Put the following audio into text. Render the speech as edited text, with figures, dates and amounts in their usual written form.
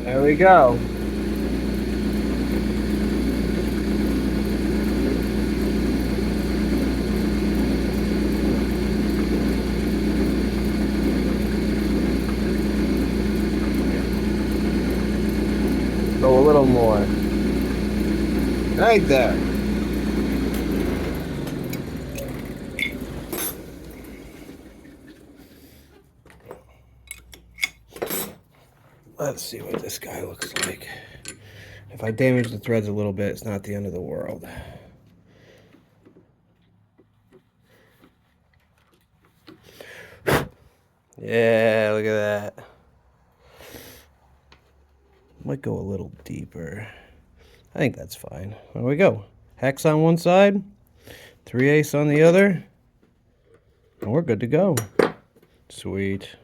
There we go. Go a little more. Right there. Let's see what this guy looks like. If I damage the threads a little bit, it's not the end of the world. Yeah, look at that. Might go a little deeper. I think that's fine. There we go. Hex on one side, 3/8 on the other, and we're good to go. Sweet.